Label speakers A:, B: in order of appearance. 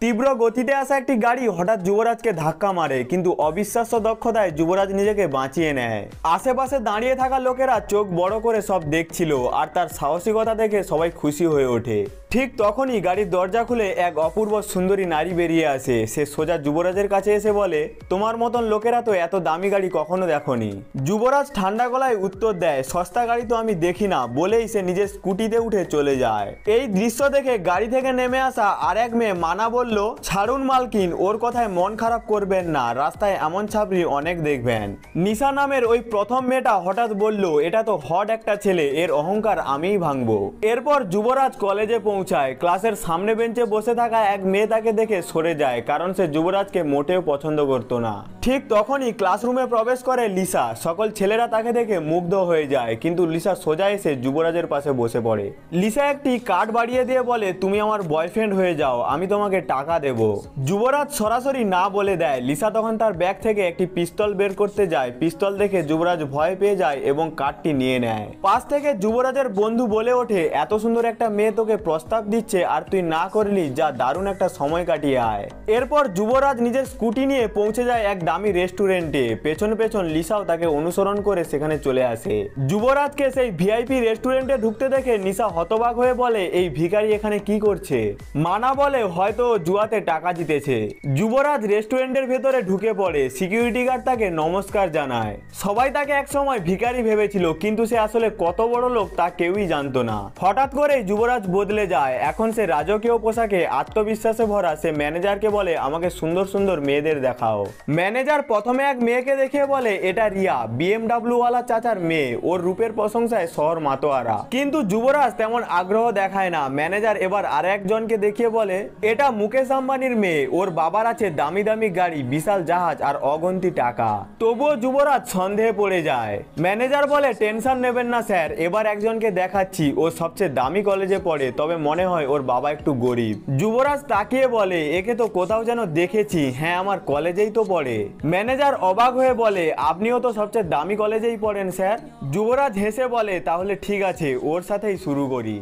A: তীব্র গতিতে আসা একটি গাড়ি হঠাৎ যুবরাজকে ধাক্কা মারে, কিন্তু অবিশ্বাস্য দক্ষতায় যুবরাজ নিজেকে বাঁচিয়ে নেয়। আশেপাশে দাঁড়িয়ে থাকা লোকেরা চোখ বড় করে সব দেখছিল, আর তার সাহসিকতা দেখে সবাই খুশি হয়ে ওঠে। ঠিক তখনই গাড়ির দরজা খুলে এক অপূর্ব সুন্দরী নারী বেরিয়ে আসে। সে সোজা যুবরাজের কাছে এসে বলে, তোমার মতন লোকেরা তো এত দামি গাড়ি কখনো দেখনি। যুবরাজ ঠান্ডা গলায় উত্তর দেয়, সস্তা গাড়ি তো আমি দেখি না, বলেই সে নিজের স্কুটিতে উঠে চলে যায়। এই দৃশ্য দেখে গাড়ি থেকে নেমে আসা আর এক মেয়ে মানা বলল, ছাড়ুন মালকিন, ওর কথায় মন খারাপ করবেন না, রাস্তায় এমন ছাপরি অনেক দেখবেন। নিশা নামের ওই প্রথম মেয়েটা হঠাৎ বলল, এটা তো হট একটা ছেলে, এর অহংকার আমিই ভাঙবো। এরপর যুবরাজ কলেজে পৌঁছায়। ক্লাসের সামনে বেঞ্চে বসে থাকা এক মেয়ে তাকে দেখে সরে যায়, কারণ সে যুবরাজকে মোটেও পছন্দ করত না। ঠিক তখনই ক্লাসরুমে প্রবেশ করে লিসা। সকল ছেলেরা তাকে দেখে মুগ্ধ হয়ে যায়, কিন্তু লিসা সোজা এসে যুবরাজের পাশে বসে পড়ে। লিসা একটি কার্ড বাড়িয়ে দিয়ে বলে, তুমি আমার বয়ফ্রেন্ড হয়ে যাও, আমি তোমাকে টাকা দেব। যুবরাজ সরাসরি না বলে দেয়। লিসা তখন তার ব্যাগ থেকে একটি পিস্তল বের করতে যায়। পিস্তল দেখে যুবরাজ ভয় পেয়ে যায় এবং কার্ডটি নিয়ে নেয়। পাশ থেকে যুবরাজের বন্ধু বলে ওঠে, এত সুন্দর একটা মেয়ে তোকে প্রস্তাব দিচ্ছে আর তুই না করলি, যা দারুণ একটা সময় কাটিয়ে আয়। এরপর যুবরাজ নিজের স্কুটি নিয়ে পৌঁছে যায় এক দামি রেস্টুরেন্টে। পেছন পেছন লিসাও তাকে অনুসরণ করে সেখানে চলে আসে। যুবরাজকে সেই ভিআইপি রেস্টুরেন্টে ঢুকতে দেখে নিশা হতবাক হয়ে বলে, এই ভিখারি এখানে কি করছে? মানা বলে, হয়তো জুয়াতে টাকা জিতেছে। যুবরাজ রেস্টুরেন্টের ভেতরে ঢুকে পড়ে। সিকিউরিটি গার্ড তাকে নমস্কার জানায়। সবাই তাকে একসময় ভিখারি ভেবেছিল, কিন্তু সে আসলে কত বড় লোক তা কেউই জানতো না। হঠাৎ করে যুবরাজ বদলে যায়। এখন সে রাজকীয় পোশাকে আত্মবিশ্বাসে ভরা। সে ম্যানেজারকে বলে, আমাকে সুন্দর সুন্দর মেয়েদের দেখাও। ম্যানেজার প্রথমে এক মেয়েকে দেখে বলে, এটা রিয়া, বিএমডাব্লিউ ওয়ালা চাচার মেয়ে, ওর রূপের প্রশংসায় শহর মাতোয়ারা। কিন্তু যুবরাজ তেমন আগ্রহ দেখায় না। ম্যানেজার এবার আর একজনকে দেখিয়ে বলে, এটা মুকেশ আম্বানির মেয়ে, ওর বাবার আছে দামি দামি গাড়ি, বিশাল জাহাজ আর অগন্তি টাকা। তবুও যুবরাজ সন্দেহে পড়ে যায়। ম্যানেজার বলে, টেনশন নেবেন না স্যার, এবার একজনকে দেখাচ্ছি, ও সবচেয়ে দামি কলেজে পড়ে, তবে মনে হয় ওর বাবা একটু গরিব। যুবরাজ তাকিয়ে বলে, একে তো কোথাও যেন দেখেছি, হ্যাঁ আমার কলেজেই তো পড়ে। ম্যানেজার অবাক হয়ে বলে, আপনিও তো সবচেয়ে দামি কলেজেই পড়েন স্যার। যুবরাজ হেসে বলে, তাহলে ঠিক আছে, ওর সাথেই শুরু করি।